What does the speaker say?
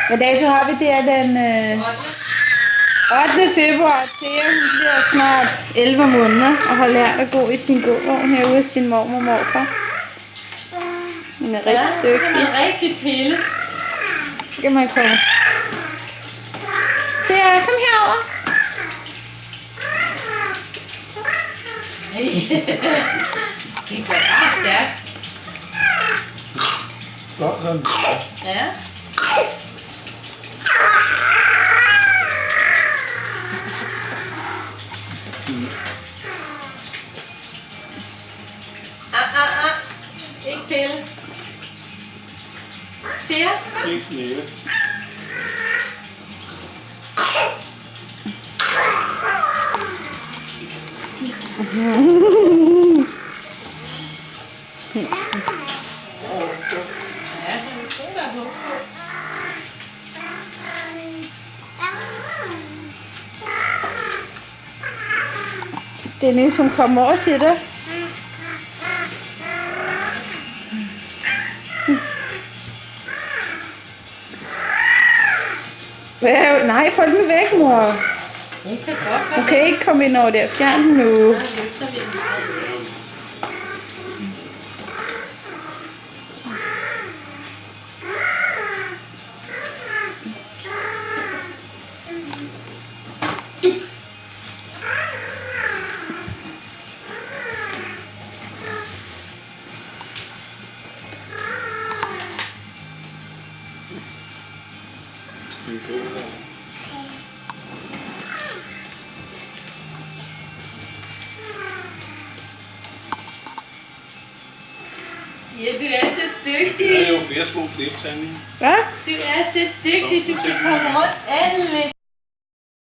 Hvad dato har vi? Det er den 8. februar. Thea, hun bliver snart 11 måneder og har lært at gå i sin gåvogn herude af sin mormor og morfar. Hun er rigtig dygtig. Hun er rigtig pille. Så kan man komme. Thea, kom herover. Det går bare stærkt. Sådan. Ja. Ikke pille. Thea? Ikke næve. Dennis, hun kommer over til dig. Nej, få den væk, mor. Hun kan ikke komme ind over der. Fjern den nu. Ja, du er så dygtig. Der er jo flere små klip, Tanny. Hvad? Du er så dygtig, du kan komme rundt alle